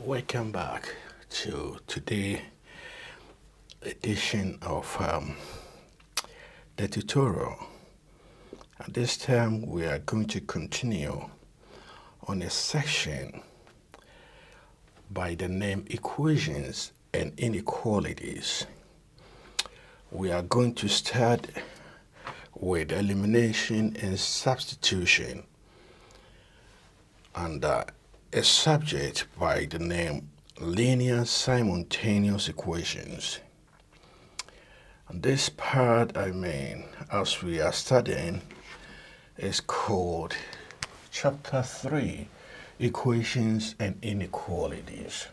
Welcome back to today's edition of the tutorial. At this time, we are going to continue on a section by the name Equations and Inequalities. We are going to start with elimination and substitution under a subject by the name linear simultaneous equations. And this part, as we are studying, is called Chapter 3, Equations and Inequalities.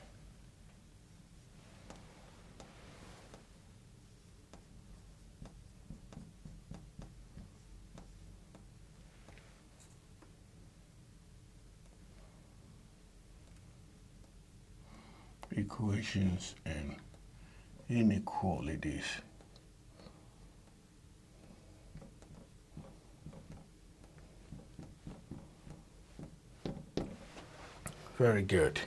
Equations and Inequalities. Very good.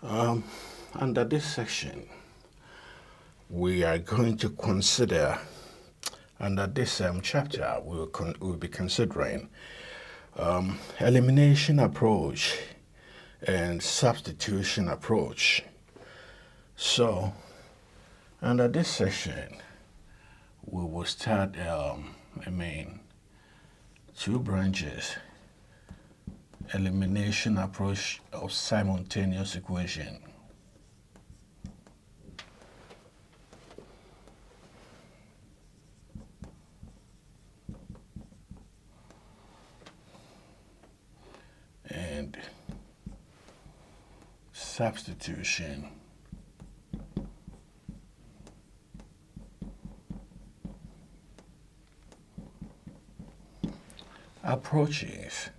Under this section, we are going to consider, under this chapter, we'll be considering elimination approach and substitution approach. So, under this session, we will start, two branches. Elimination approach of simultaneous equation. And substitution. Approaches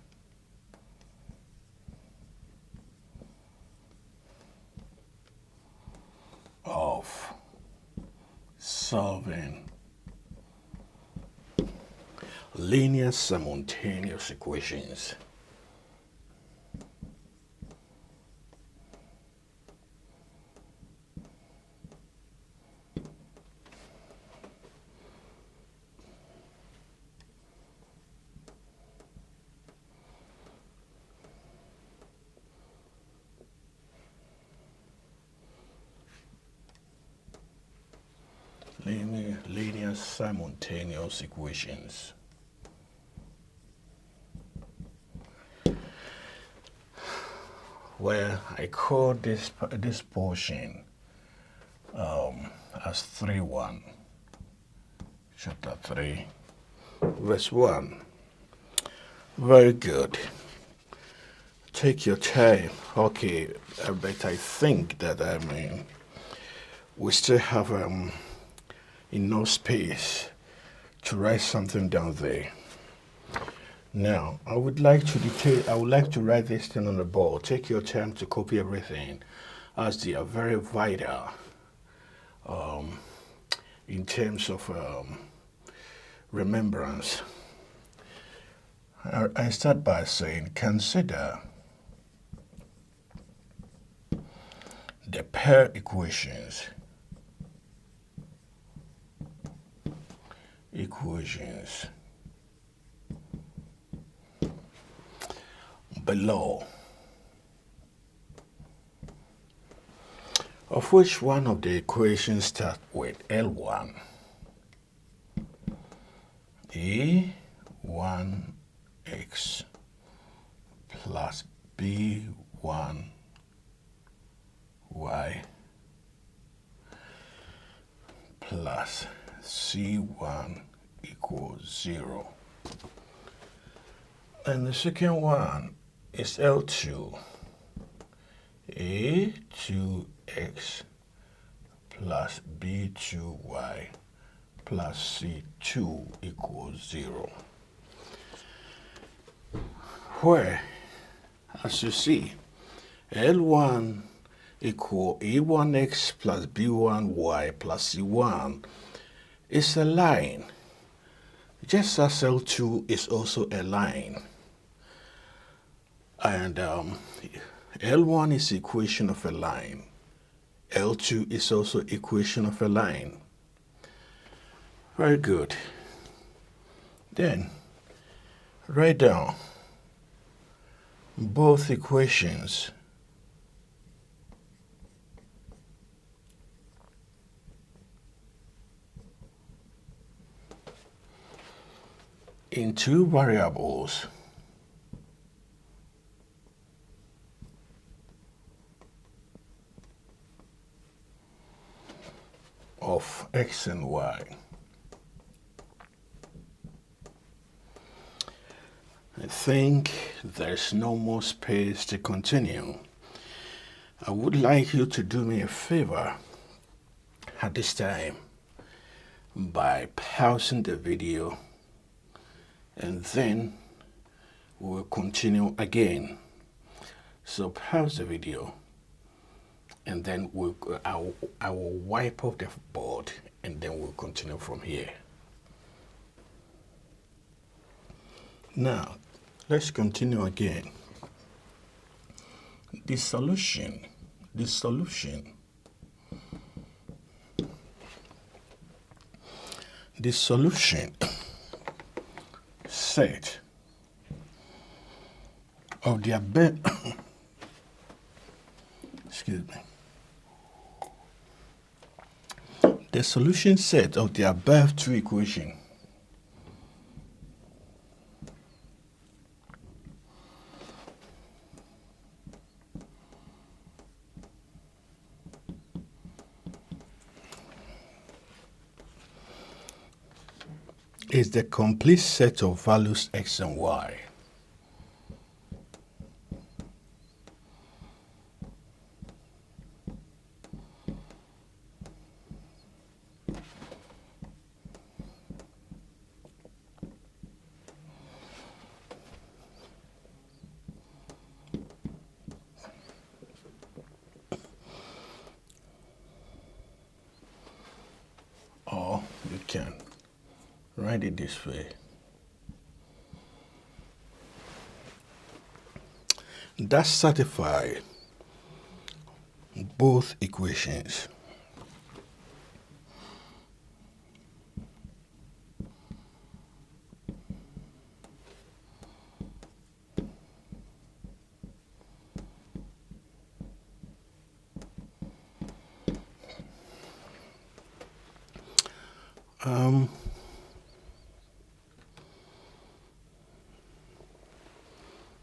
of solving linear simultaneous equations. Linear simultaneous equations. Well, I call this portion as 3:1, chapter 3, verse 1. Very good. Take your time. Okay, but I think that we still have enough space to write something down there. Now, I would like to write this thing on the board. Take your time to copy everything, as they are very vital in terms of remembrance. I start by saying, consider the pair equations below, of which one of the equations starts with L1, A1x plus B1y plus C1 equals 0. And the second one is L2, A2x plus B2y plus C2 equals 0. Where, as you see, L1 equal A1x plus B1y plus C1 is a line, just as L2 is also a line. And L1 is equation of a line. L2 is also equation of a line. Very good. Then write down both equations in two variables of x and y. I think there's no more space to continue. I would like you to do me a favor at this time by pausing the video, and then we'll continue again. So pause the video, and then I will wipe off the board, and then we'll continue from here. Now, let's continue again. The solution set of the above excuse me. The solution set of the above two equations is the complete set of values x and y. Or you can write it this way. That satisfies both equations.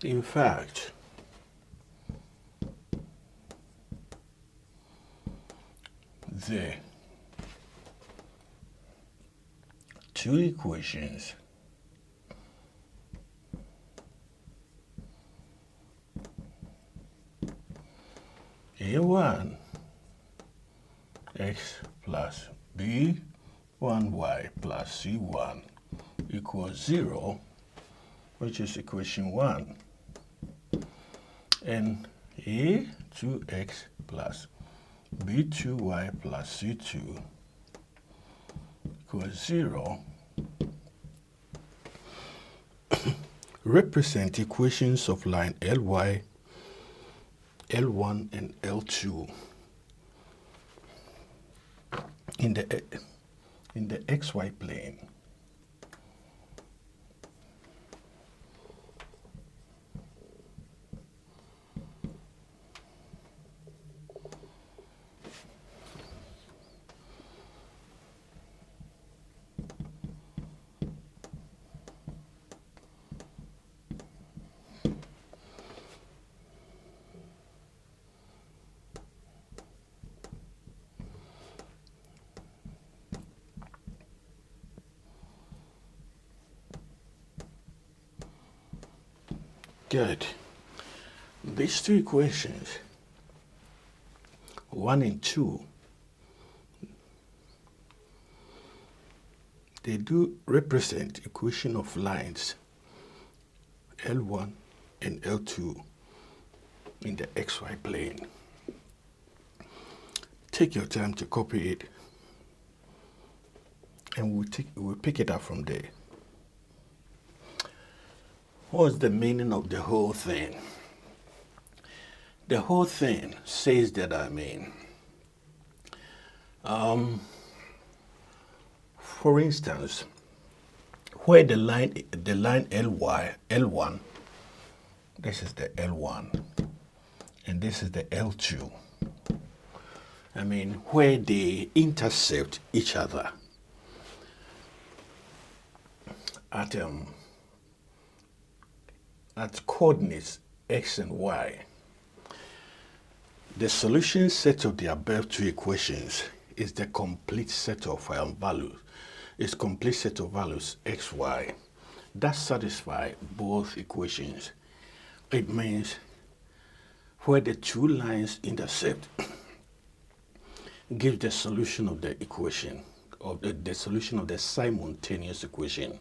In fact, the two equations A1 x plus B1y plus C1 equals 0, which is equation 1, and A2x plus B2y plus C2 equals 0 represent equations of line Ly, L1 and L2 in the xy plane. Good. These two equations, 1 and 2, they do represent equation of lines L1 and L2 in the xy plane. Take your time to copy it, and we'll pick it up from there. What's the meaning of the whole thing? the whole thing says that, for instance, where the line L1, this is the L1, and this is the L2. Where they intercept each other at coordinates x and y. The solution set of the above two equations is the complete set of values. It's complete set of values x, y that satisfy both equations. It means where the two lines intersect gives the solution of the equation, of the solution of the simultaneous equation.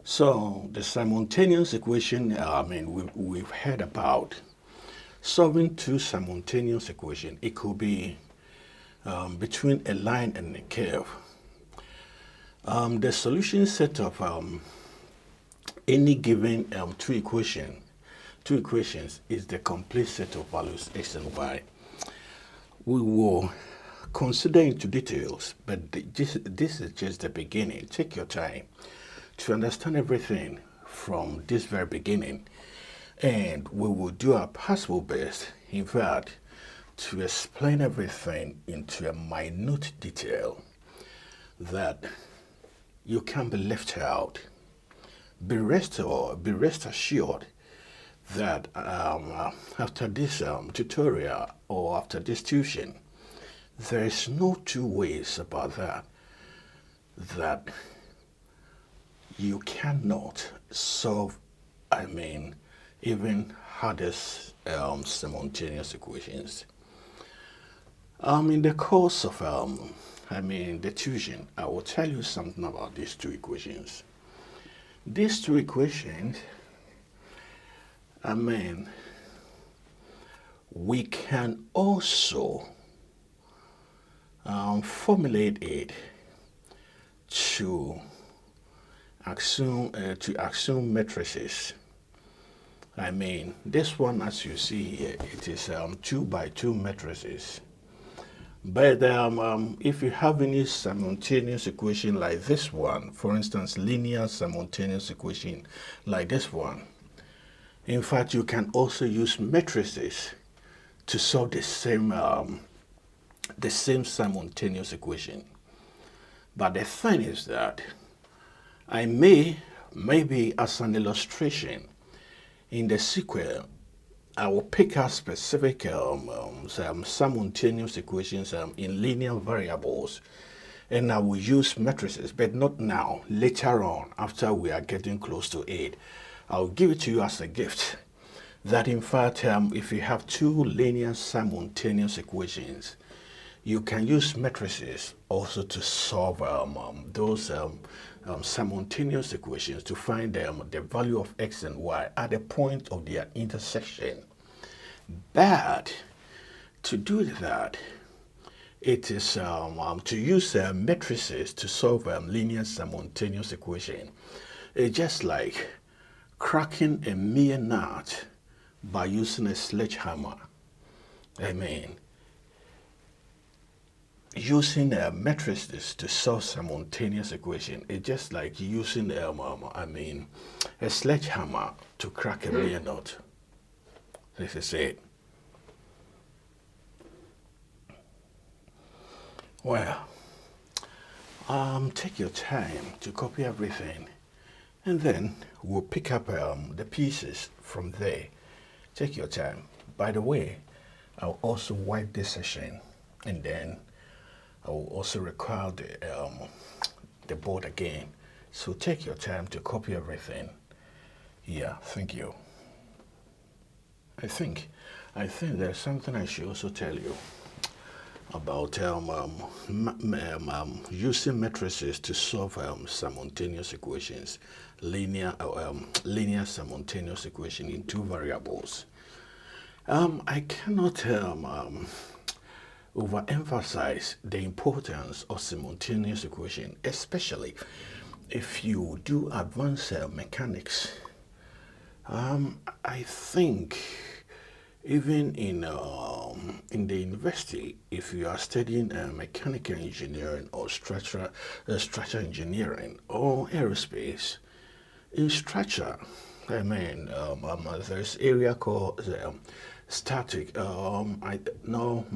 So the simultaneous equation, we've heard about solving two simultaneous equations. It could be between a line and a curve. The solution set of any given two equations is the complete set of values x and y. We will consider into details, but this is just the beginning. Take your time to understand everything from this very beginning, and we will do our possible best, in fact, to explain everything into a minute detail that you can't be left out. Be rest assured that after this tutorial or after this tuition, there is no two ways about that you cannot solve, even hardest simultaneous equations. In the course of the tuition, I will tell you something about these two equations. These two equations, we can also formulate it to assume matrices. This one, as you see here, it is 2 by 2 matrices. But if you have any simultaneous equation like this one, for instance, linear simultaneous equation like this one, in fact, you can also use matrices to solve the same simultaneous equation. But the thing is that I maybe as an illustration in the sequel, I will pick out specific some simultaneous equations in linear variables, and I will use matrices, but not now. Later on, after we are getting close to it, I'll give it to you as a gift. That in fact, if you have two linear simultaneous equations, you can use matrices also to solve those simultaneous equations to find the value of x and y at the point of their intersection. But to do that, it is to use matrices to solve linear simultaneous equation. It's just like cracking a mere nut by using a sledgehammer. Using matrices to solve simultaneous equation is just like using a sledgehammer to crack a mere nut. This is it. Well, take your time to copy everything, and then we'll pick up the pieces from there. Take your time. By the way, I'll also wipe this session, and then I will also record the board again. So take your time to copy everything. Yeah, thank you. I think there's something I should also tell you about using matrices to solve simultaneous equations, linear simultaneous equation in two variables. I cannot overemphasize the importance of simultaneous equation, especially if you do advanced mechanics. I think Even in the university, if you are studying mechanical engineering or structural engineering or aerospace, in structure, I mean, there's area called static. I know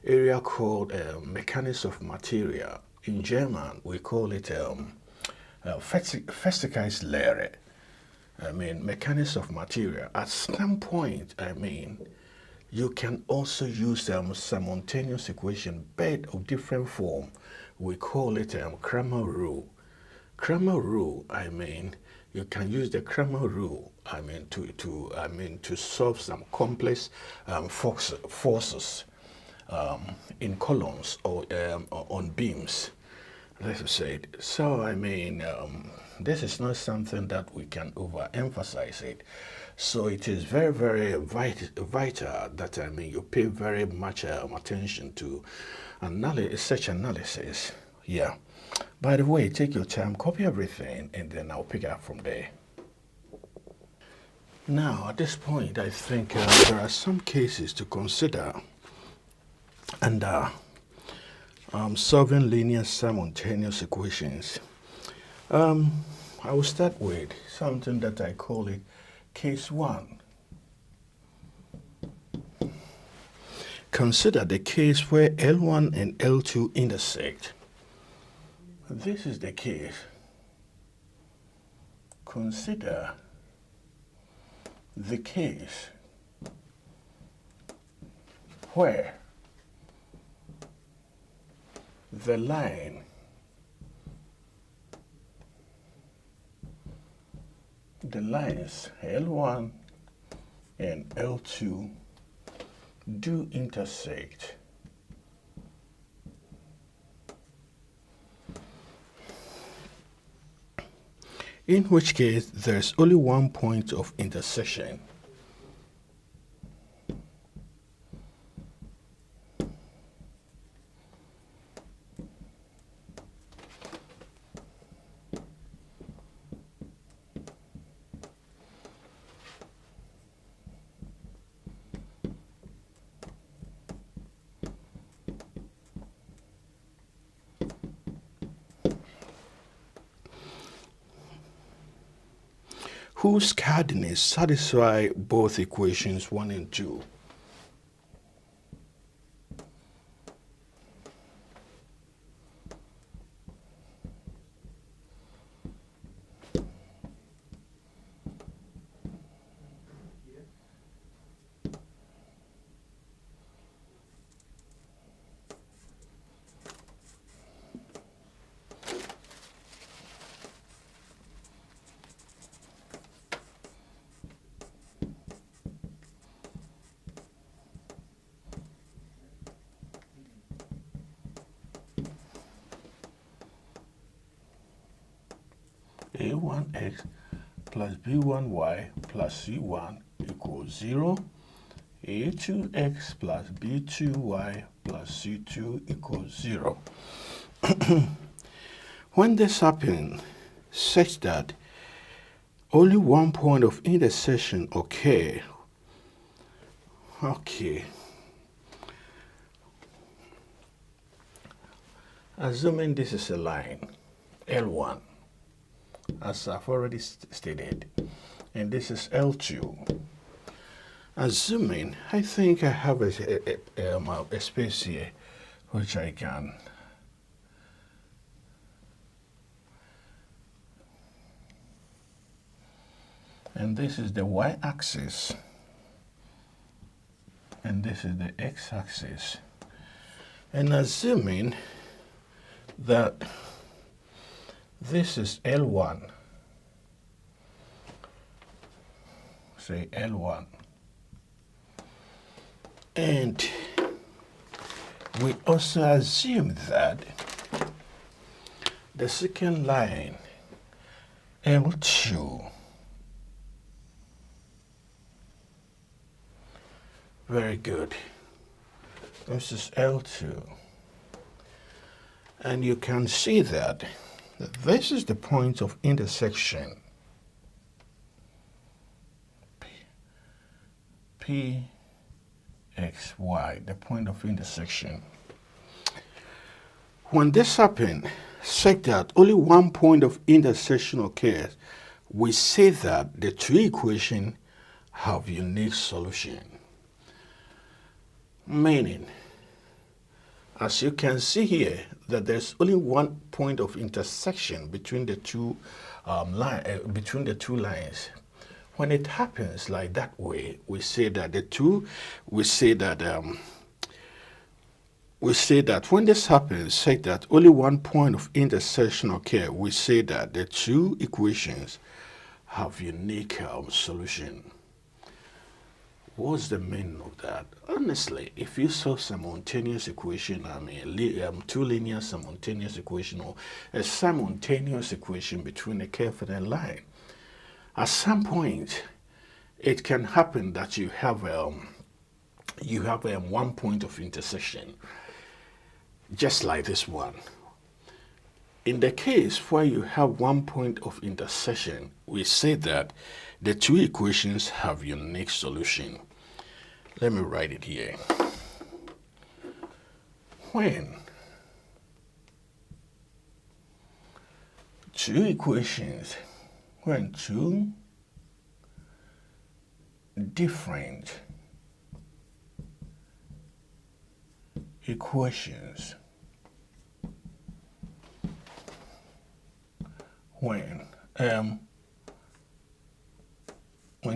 area called mechanics of material. In German, we call it Festigkeitslehre. I mean, mechanics of material. At some point, I mean, you can also use simultaneous equation, but of different form. We call it Cramer rule. Cramer rule, I mean, you can use the Cramer rule, I mean, to solve some complex forces in columns or on beams. Let's say it. So, I mean, this is not something that we can overemphasize it. So it is very, very vital that, I mean, you pay very much attention to such analysis. Yeah. By the way, take your time, copy everything, and then I'll pick up from there. Now, at this point, I think there are some cases to consider under solving linear simultaneous equations. I will start with something that I call it case 1. Consider the case where L1 and L2 intersect. This is the case. Consider the case where the lines L1 and L2 do intersect. In which case, there's only one point of intersection. Whose coordinates satisfy both equations 1 and 2. A1x plus B1y plus C1 equals 0. A2x plus B2y plus C2 equals 0. When this happens, such that only one point of intersection occurs, okay. Assuming this is a line, L1, as I've already stated, and this is L2. Assuming, I think I have a space here which I can and this is the y-axis and this is the x-axis, and assuming that this is L1, say L1, and we also assume that the second line, L2, very good, this is L2, and you can see that this is the point of intersection, P, P, X, Y, the point of intersection. When this happens, such that only one point of intersection occurs, we say that the two equations have unique solution. Meaning, as you can see here, that there's only one point of intersection between the two lines. When it happens like that way, we say that when this happens, say that only one point of intersection occurs, we say that the two equations have unique solution. What's the meaning of that? Honestly, if you solve simultaneous equation, two linear simultaneous equation or a simultaneous equation between a curve and a line, at some point, it can happen that you have one point of intersection, just like this one. In the case where you have one point of intersection, we say that the two equations have unique solution. Let me write it here. When two different equations when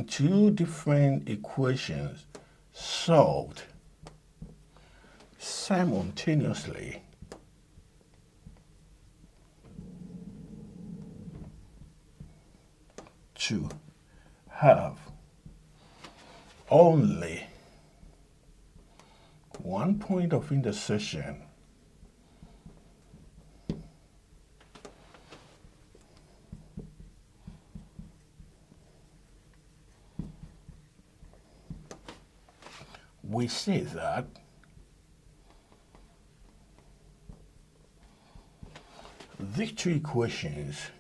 two different equations solved simultaneously to have only one point of intersection, we say that these two equations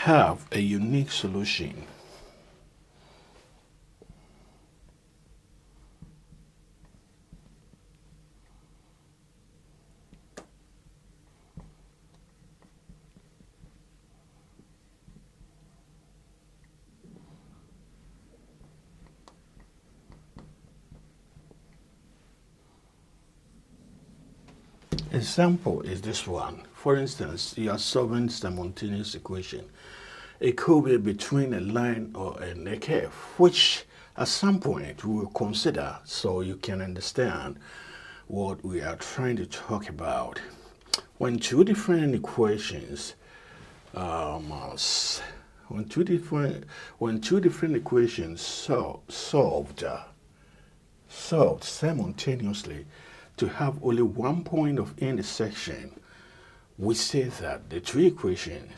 have a unique solution. Example is this one. For instance, you are solving simultaneous equation. It could be between a line or a curve, which at some point we will consider so you can understand what we are trying to talk about. When two different equations solved simultaneously to have only one point of intersection, we say that the two equations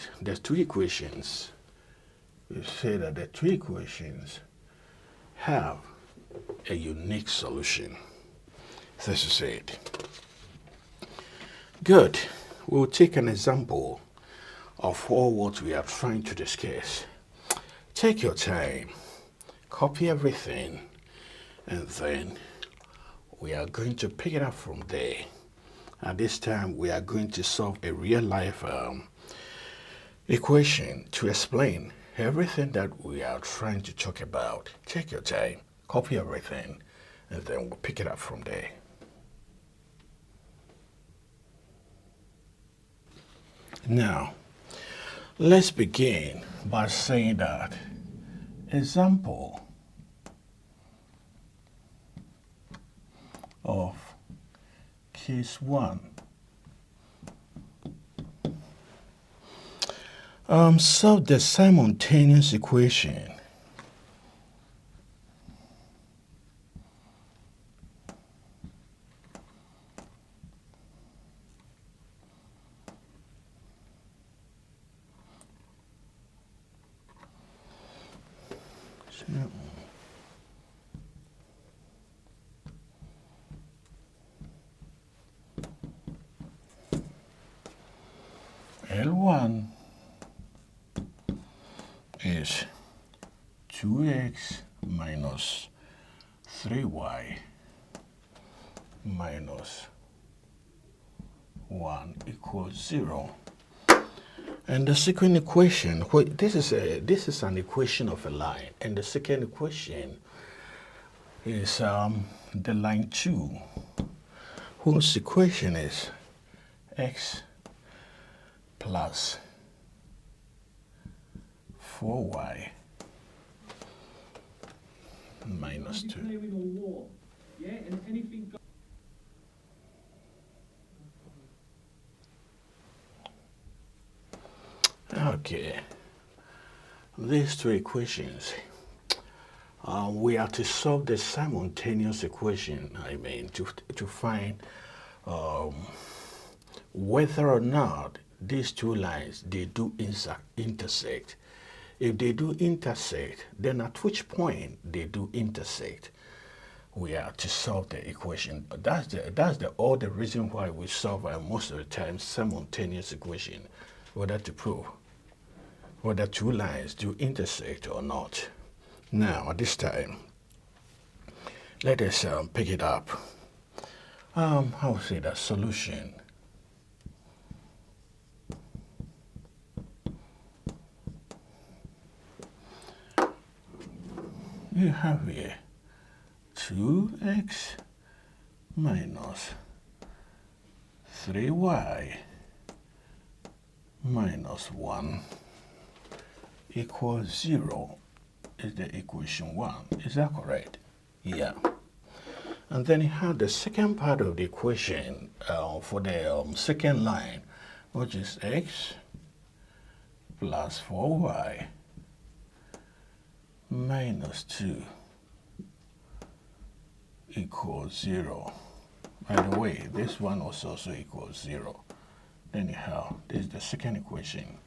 have a unique solution. This is it. Good. We'll take an example of all what we are trying to discuss. Take your time, copy everything, and then we are going to pick it up from there. At this time, we are going to solve a real-life equation to explain everything that we are trying to talk about. Take your time, copy everything, and then we'll pick it up from there. Now, let's begin by saying that example of case 1. Solve the simultaneous equation. L1 is 2x minus 3y minus 1 equals 0. And the second equation, this is an equation of a line, and the second equation is the line 2, whose equation is x plus 4y minus 2. Okay, these two equations, we have to solve the simultaneous equation, to find whether or not these two lines, they do intersect. If they do intersect, then at which point they do intersect, we have to solve the equation. But that's all the reason why we solve most of the time simultaneous equation, whether to prove whether two lines do intersect or not. Now, at this time, let us pick it up. How say that solution? You have here 2x minus 3y minus 1 equals 0 is the equation 1. Is that correct? Yeah. And then you have the second part of the equation for the second line, which is x plus 4y minus 2 equals 0. By the way, this one was also equals 0. Anyhow, this is the second equation.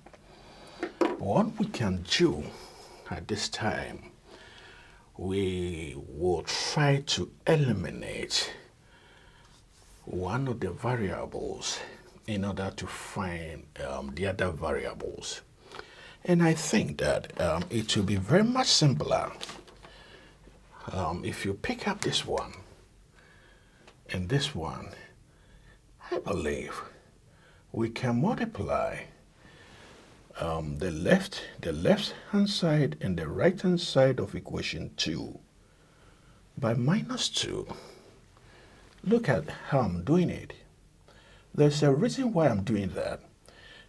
What we can do at this time, we will try to eliminate one of the variables in order to find the other variables. And I think that it will be very much simpler if you pick up this one and this one. I believe we can multiply the left hand side and the right hand side of equation 2 by minus 2. Look at how I'm doing it. There's a reason why I'm doing that.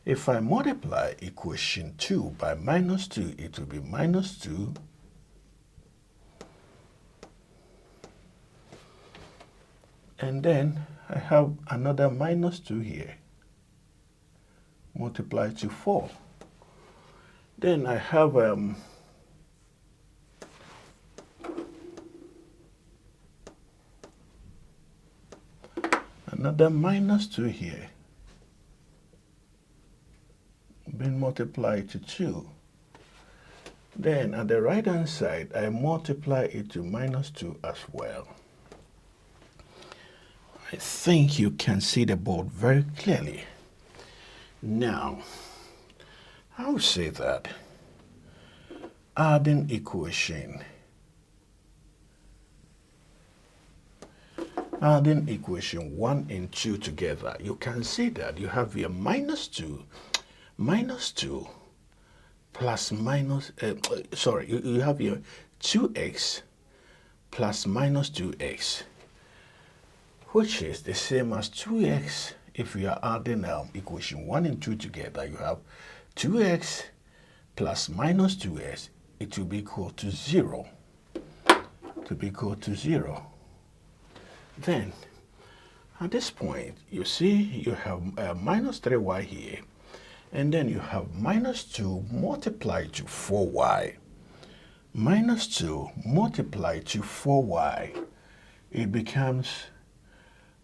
If I multiply equation 2 by minus 2, it will be minus 2 and then I have another minus 2 here, multiply to 4. Then I have another minus 2 here, being multiplied to 2. Then at the right hand side, I multiply it to minus 2 as well. I think you can see the board very clearly. Now, I would say that adding equation 1 and 2 together, you can see that you have here minus 2 plus minus, you have here 2x plus minus 2x, which is the same as 2x. If we are adding equation 1 and 2 together, you have 2x plus minus 2x, it will be equal to 0. Then, at this point, you see you have minus 3y here, and then you have minus 2 multiplied to 4y. Minus 2 multiplied to 4y, it becomes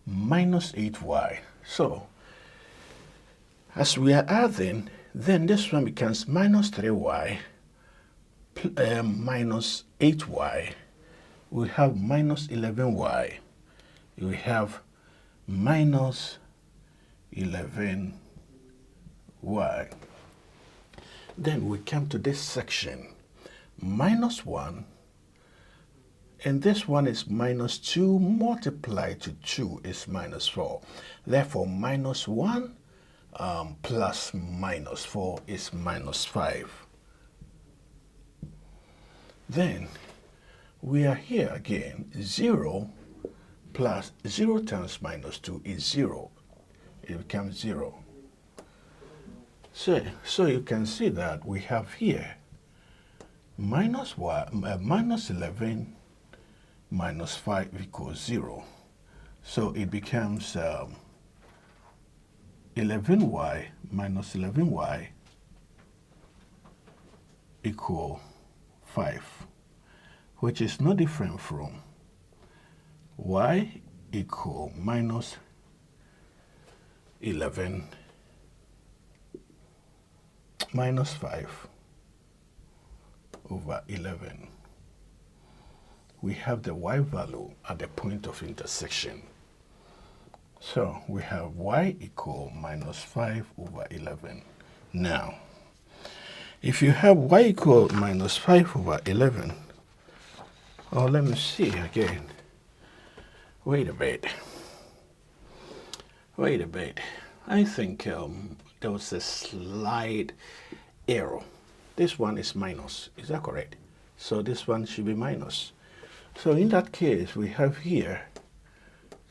minus 8y. So, as we are adding, then this one becomes minus 3y minus 8y. We have minus 11y. We have minus 11y. y. Then we come to this section, minus 1, and this one is minus 2 multiplied to 2 is minus 4. Therefore, minus 1 plus minus 4 is minus 5. Then we are here again, 0 plus 0 times minus 2 is 0. It becomes 0. So you can see that we have here minus 11 minus 5 equals 0. So it becomes 11y minus 11y equal 5, which is no different from y equal minus 11 minus 5 over 11. We have the y value at the point of intersection. So we have y equal minus 5 over 11. Now, if you have y equal minus 5 over 11, oh, let me see again. Wait a bit. I think there was a slight error. This one is minus. Is that correct? So this one should be minus. So in that case, we have here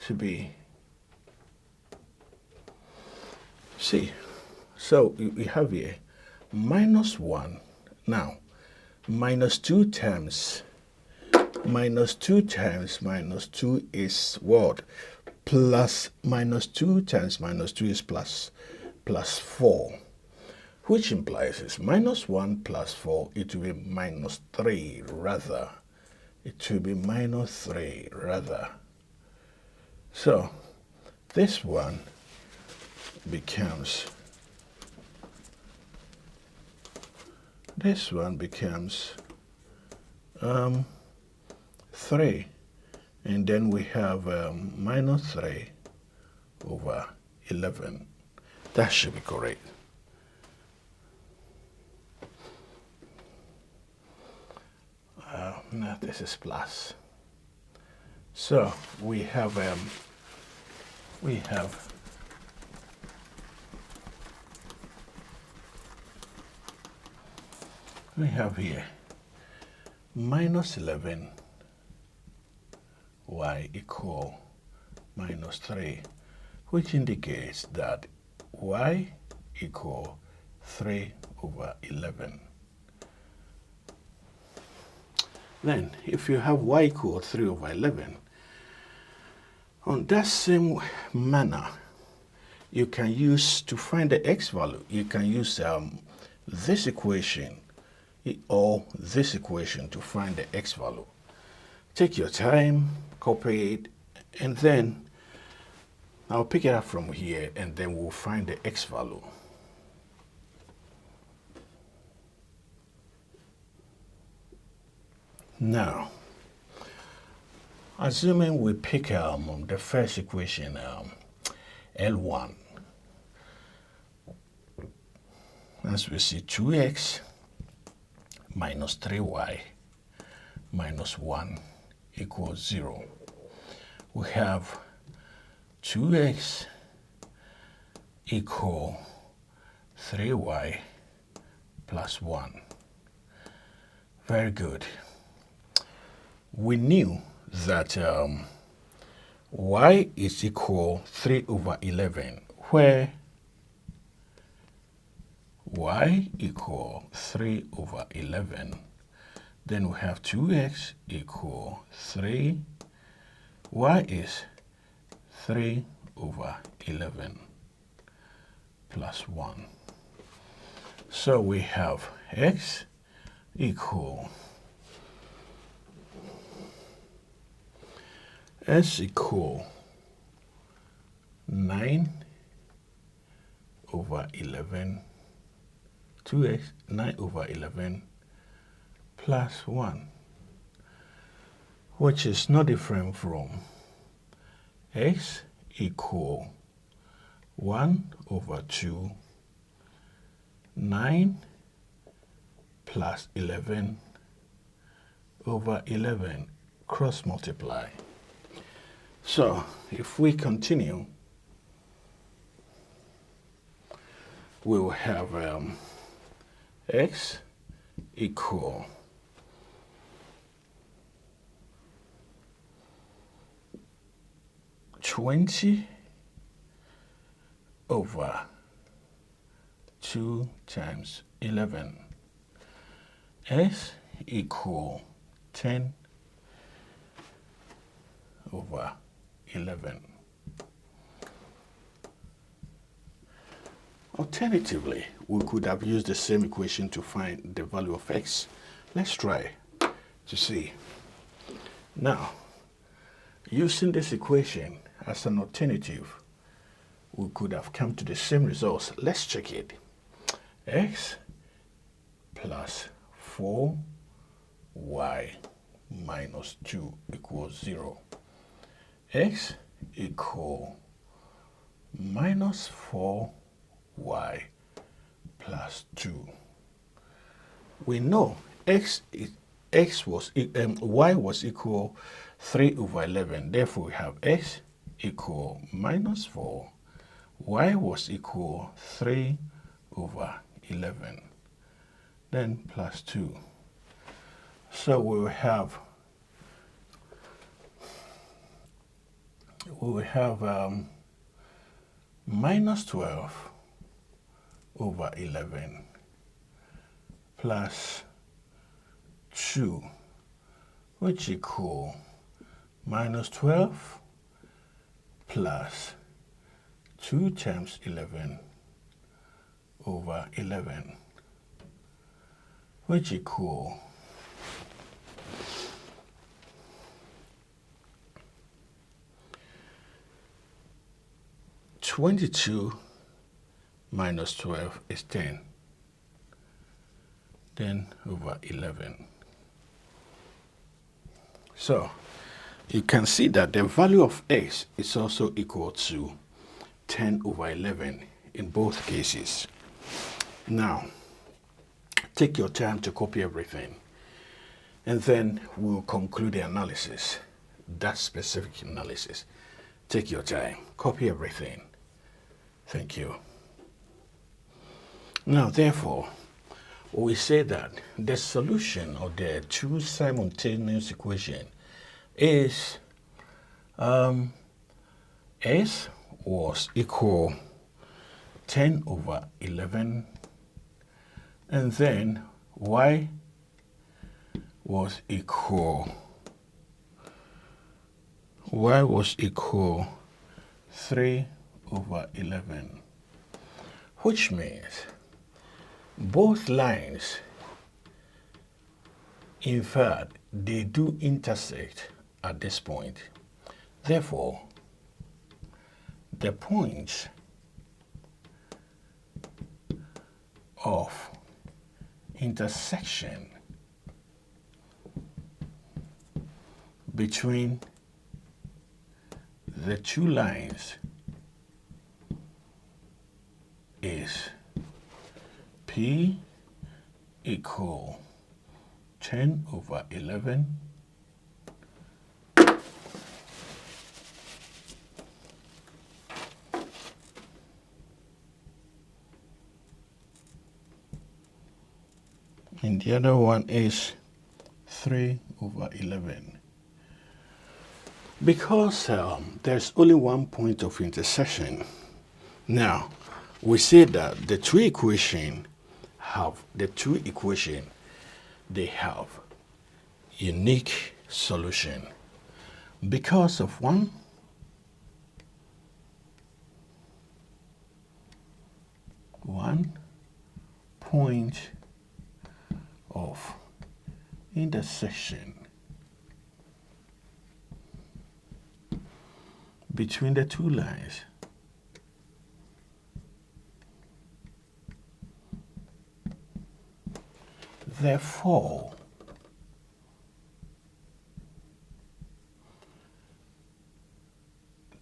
to be, see, so we have here minus 1. Now, minus 2 times minus 2 times minus 2 is what? Plus minus 2 times minus 2 is plus 4, which implies is minus 1 plus 4, it will be minus 3 rather. It will be minus 3 rather. So this one becomes, 3, and then we have minus 3 over 11. That should be correct. No, this is plus. So we have here minus 11 y equal minus 3, which indicates that y equal 3 over 11. Then, if you have y equal 3 over 11, on that same manner, you can use, to find the x value, you can use this equation or this equation to find the x value. Take your time, copy it, and then I'll pick it up from here, and then we'll find the x value. Now, assuming we pick the first equation, L1, as we see 2x minus 3y minus 1 equals 0. We have 2x equal 3y plus 1. Very good. We knew that y is equal 3 over 11, where y equal 3 over 11. Then we have 2x equal 3. Y is 3 over 11 plus 1. So we have x equal equal 9 over 11, 2x, 9 over 11 plus 1, which is no different from x equal 1 over 2 9 plus 11 over 11, cross multiply. So if we continue, we will have x equal 20 over 2 times 11. S equal 10 over 11. Alternatively, we could have used the same equation to find the value of x. Let's try to see. Now, using this equation as an alternative, we could have come to the same results. Let's check it. X plus 4y minus 2 equals 0. X equal minus 4y plus 2. We know y was equal 3 over 11. Therefore, we have x equal minus 4. Y was equal 3 over 11. Then plus 2. So we will have minus 12 over 11 plus 2, which equal minus 12 plus 2 times 11 over 11, which equal 22 minus 12 is 10. 10 over 11. So you can see that the value of x is also equal to 10 over 11 in both cases. Now, take your time to copy everything, and then we'll conclude the analysis, that specific analysis. Take your time, copy everything. Thank you. Now, therefore, we say that the solution of the two simultaneous equation is S was equal 10 over 11, and then Y was equal 3 over 11, which means both lines, in fact, they do intersect at this point. Therefore, the points of intersection between the two lines is P equal 10 over 11 and the other one is 3 over 11. Because there's only one point of intersection, now we say that the two equations they have unique solution because of one point of intersection between the two lines. Therefore,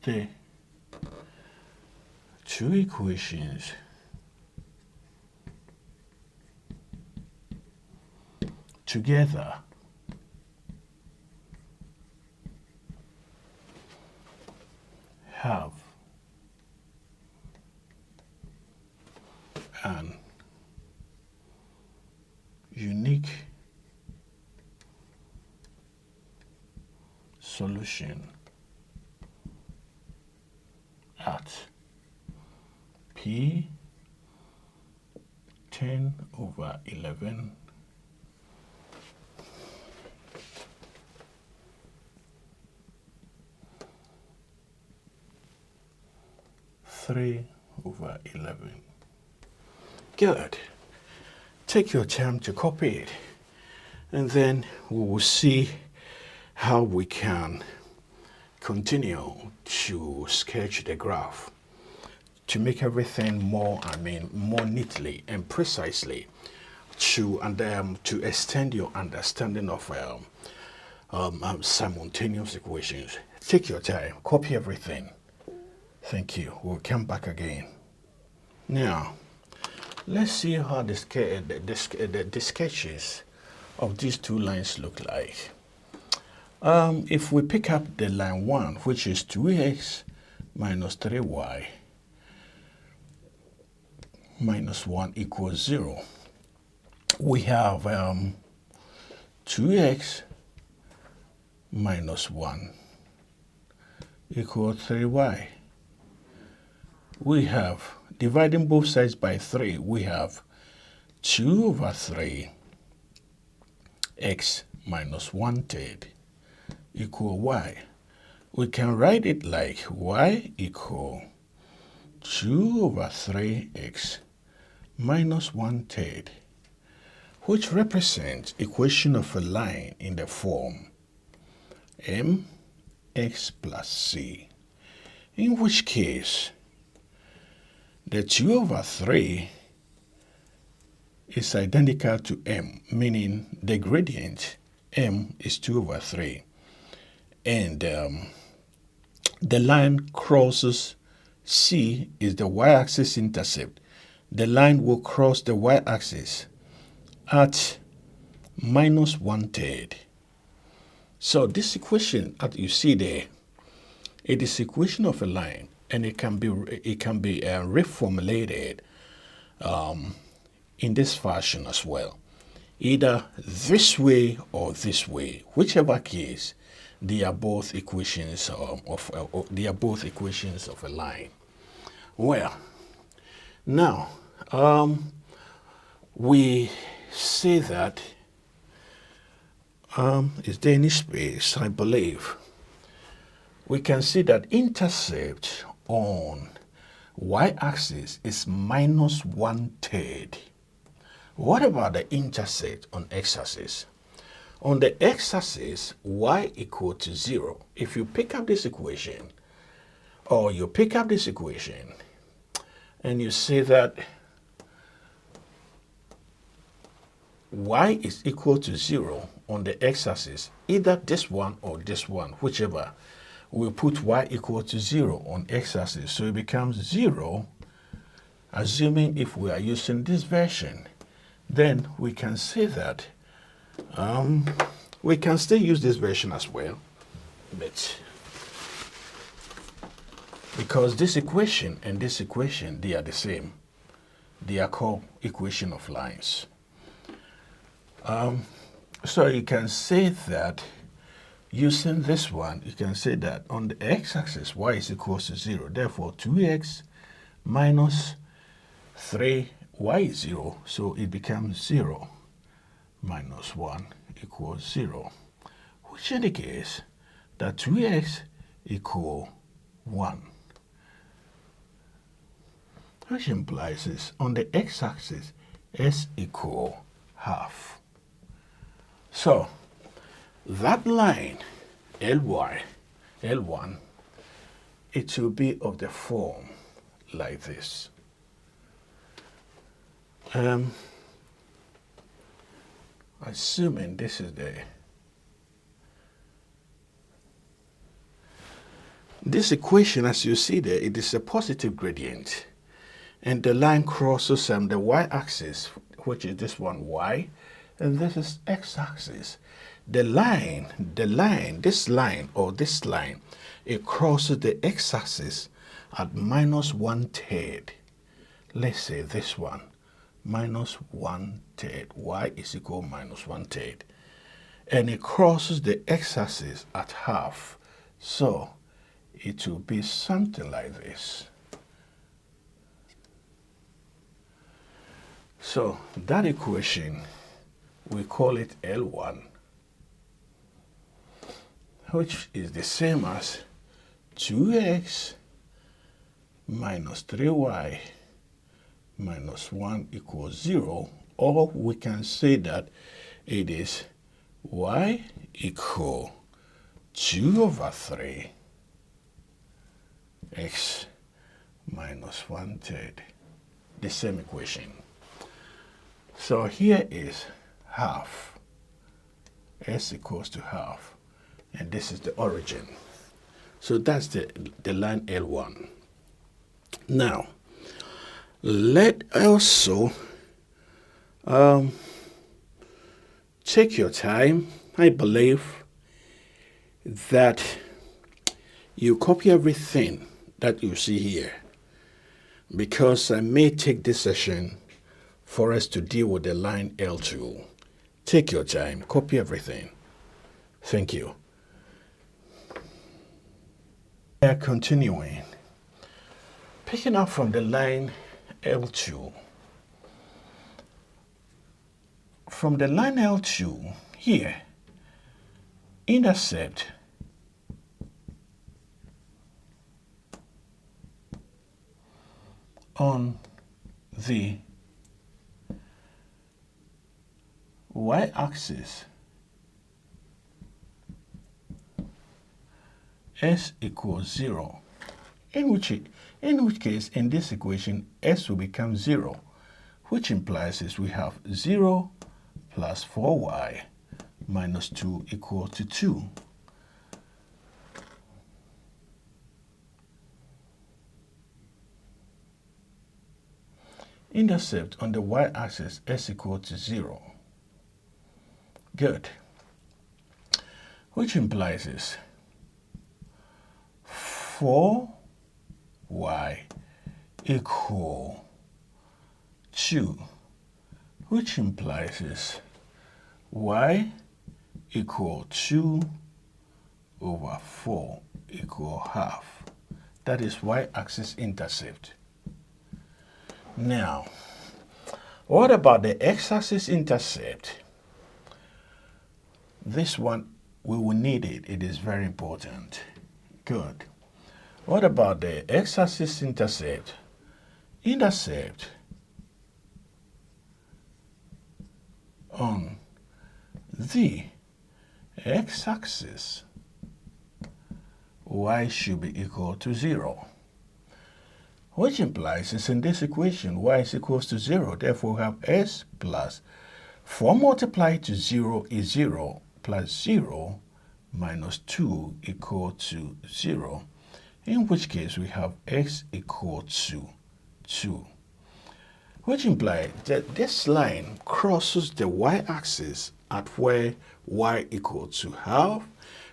the two equations together have an unique solution at P 10/11 3/11. Good. Take your time to copy it, and then we will see how we can continue to sketch the graph to make everything more neatly and precisely to extend your understanding of simultaneous equations. Take your time, copy everything. Thank you. We'll come back again. Now, let's see how the sketches of these two lines look like. If we pick up the line 1, which is 2x minus 3y minus 1 equals 0, we have 2x minus 1 equals 3y. We have, dividing both sides by 3, we have 2/3 x minus 1/3 equal y. We can write it like y equal 2/3 x minus 1/3, which represents equation of a line in the form mx plus c, in which case the 2/3 is identical to m, meaning the gradient m is 2/3, and the line crosses c is the y-axis intercept. The line will cross the y-axis at minus 1/3. So this equation that you see there, it is equation of a line, and it can be reformulated in this fashion as well, either this way or this way. Whichever case, they are both equations of a line. Well, now we say that is there any space? I believe we can see that intercept on y-axis is minus 1/3. What about the intercept on x-axis? On the x-axis, y equal to 0. If you pick up this equation, or you pick up this equation, and you say that y is equal to 0 on the x-axis, either this one or this one, whichever, we'll put y equal to 0 on x-axis. So it becomes 0, assuming if we are using this version, then we can say that we can still use this version as well, but because this equation and this equation, they are the same. They are called equation of lines. So you can say that using this one, you can say that on the x-axis, y is equal to 0. Therefore, 2x minus 3y is 0. So it becomes 0 minus 1 equals 0, which indicates that 2x equal 1, which implies is on the x-axis, s equal half. So that line, Ly, L1, it will be of the form like this. Assuming this is this equation, as you see there, it is a positive gradient, and the line crosses the y-axis, which is this one, y, and this is x-axis. This line, it crosses the x-axis at -1/3. Let's say this one, -1/3. Y is equal to -1/3. And it crosses the x-axis at half. So it will be something like this. So that equation, we call it L1, which is the same as 2x minus 3y minus 1 equals 0. Or we can say that it is y equal 2/3 x minus 1/3. The same equation. So here is half. S equals to half. And this is the origin. So that's the line L1. Now, let also take your time. I believe that you copy everything that you see here, because I may take this session for us to deal with the line L2. Take your time, copy everything. Thank you. We are continuing, picking up from the line L2. From the line L2 here, intercept on the y-axis s equals 0, in which case in this equation s will become 0, which implies is we have 0 plus 4y minus 2 equal to 2. Intercept on the y-axis s equal to 0. Good. Which implies is 4y equal 2, which implies is y equal 2/4 equal half. That is y-axis intercept. Now, what about the x-axis intercept? This one, we will need it. It is very important. Good. What about the x-axis intercept? Intercept on the x-axis, y should be equal to 0. Which implies is in this equation, y is equals to 0. Therefore, we have s plus 4 multiplied to 0 is 0, plus 0 minus 2 equal to 0, in which case we have x equal to 2. Which implies that this line crosses the y-axis at where y equals to half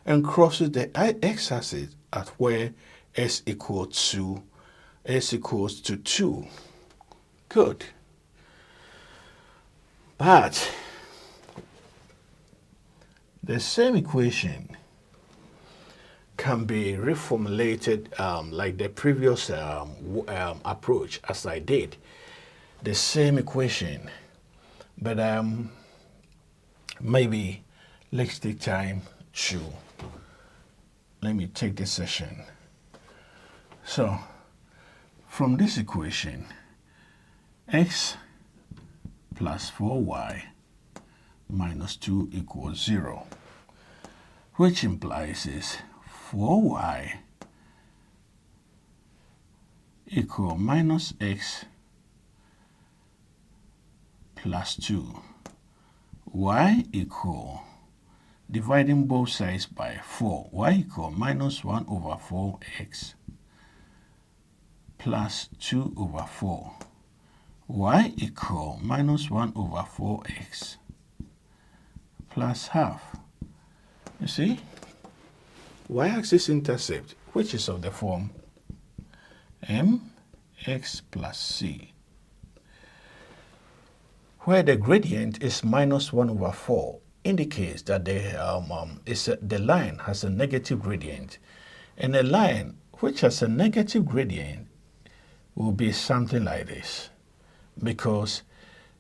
and crosses the x-axis at where s equals to 2. Good. But the same equation can be reformulated like the previous approach as I did. The same equation, but maybe let's take time to, let me take this session. So from this equation, x plus 4y minus 2 equals 0, which implies is 4y equal minus x plus 2. Y equal, dividing both sides by 4, y equal minus 1/4x plus 2/4. Y equal minus 1/4x plus half. You see? Y-axis intercept, which is of the form mx plus c, where the gradient is minus 1 over 4, indicates that the line has a negative gradient. And a line which has a negative gradient will be something like this, because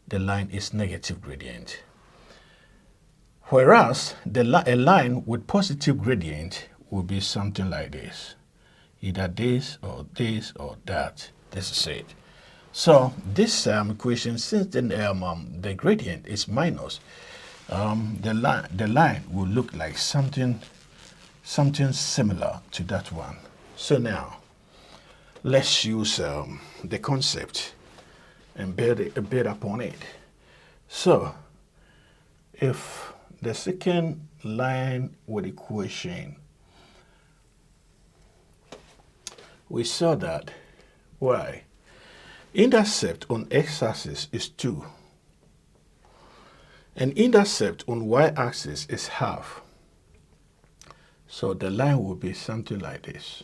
the line is negative gradient. Whereas a line with positive gradient will be something like this. Either this or that. This is it. So this equation, since the gradient is minus, the line will look like something similar to that one. So now, let's use the concept and build upon it. So, if the second line with equation, we saw that intercept on x-axis is 2, and intercept on y-axis is half. So the line will be something like this.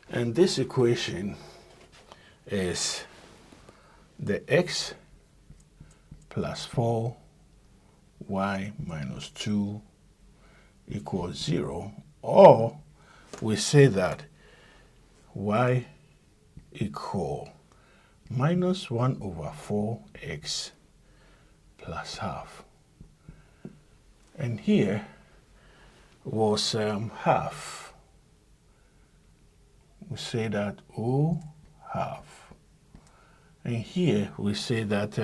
And this equation is the x plus 4 y minus 2 equals 0, or we say that y equal minus 1 over 4x plus half. And here was half. We say that O half. And here we say that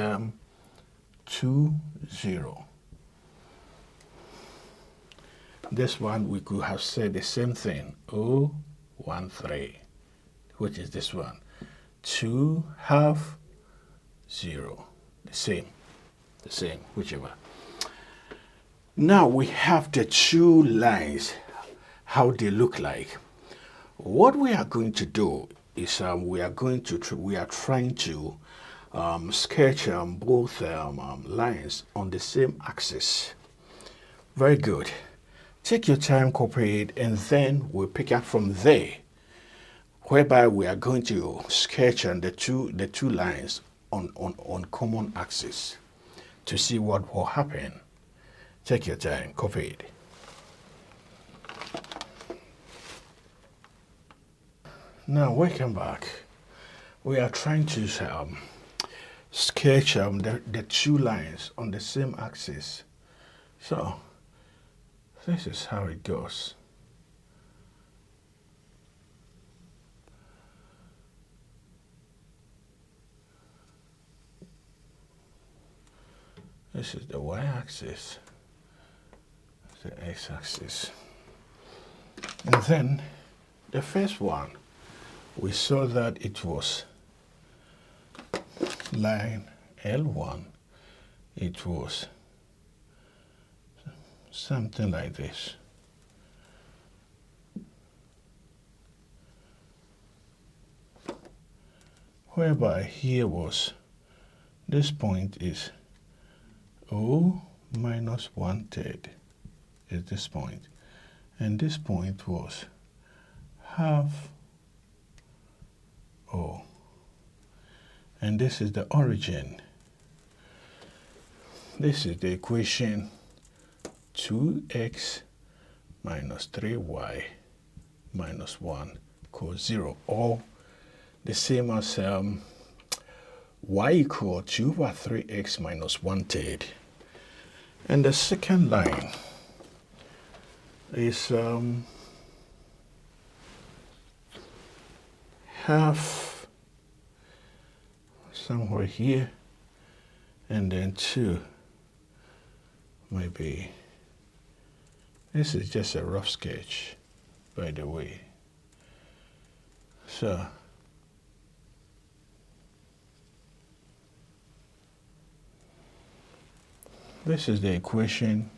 2, 0. This one we could have said the same thing, O 1, 3, which is this one. 2 half 0. The same, whichever. Now we have the two lines, how they look like. What we are going to do is we are trying to sketch both lines on the same axis. Very good. Take your time, copy it, and then we'll pick up from there, whereby we are going to sketch the two lines on common axis to see what will happen. Take your time, copy it. Now, welcome back. We are trying to sketch the two lines on the same axis. So, this is how it goes. This is the y-axis, the x-axis. And then, the first one, we saw that it was line L1. It was something like this. Whereby here was, this point is O minus 1/3 is this point. And this point was half O. And this is the origin. This is the equation 2x minus 3y minus 1 equals 0, or the same as y equal 2 over 3x minus 1/3. And the second line is half somewhere here, and then 2 maybe. This is just a rough sketch, by the way. So this is the equation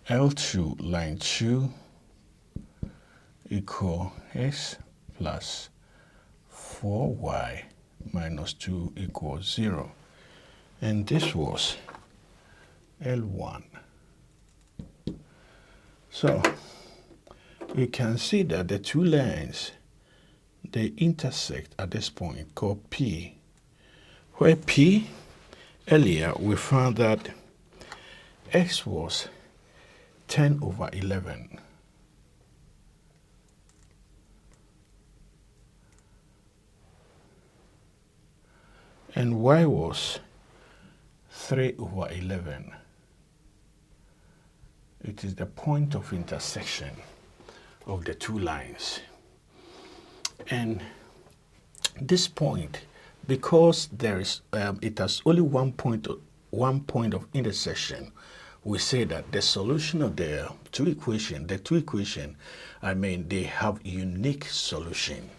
L2 line 2 equal x plus 4y minus 2 equals 0. And this was L1. So you can see that the two lines, they intersect at this point called P, where P, earlier we found that x was 10 over 11. And y was 3 over 11. It is the point of intersection of the two lines. And this point, because there is, it has only one point of intersection, we say that the solution of the two equations, they have unique solution.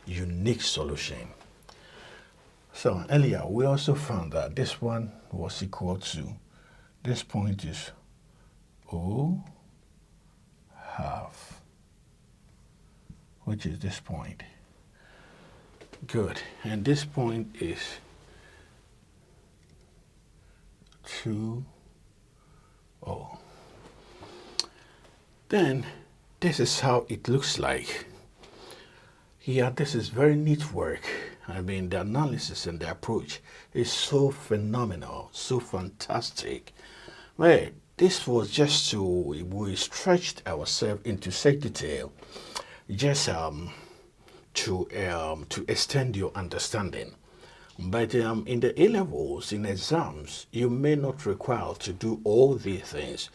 Unique solution. So earlier we also found that this one was equal to, this point is O half, which is this point. Good. And this point is 2, O. Then this is how it looks like. Yeah, this is very neat work. I mean, the analysis and the approach is so phenomenal, so fantastic. Well, this was just we stretched ourselves into such detail, just to extend your understanding. But in the A-levels, in exams, you may not require to do all these things.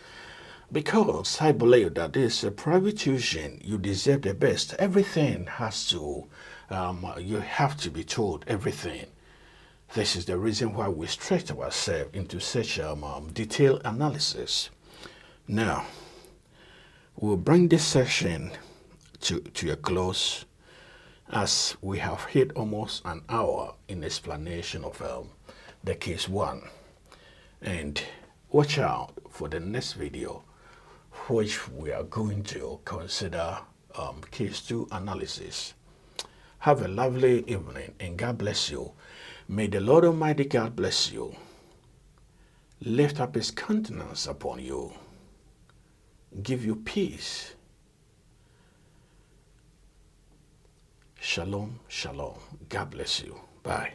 Because I believe that this private tuition, you deserve the best. Everything has to, you have to be told everything. This is the reason why we stretch ourselves into such detailed analysis. Now, we'll bring this session to a close, as we have hit almost an hour in explanation of the case 1. And watch out for the next video, which we are going to consider case 2 analysis. Have a lovely evening and God bless you. May the Lord Almighty God bless you, lift up his countenance upon you, give you peace. Shalom, shalom. God bless you. Bye.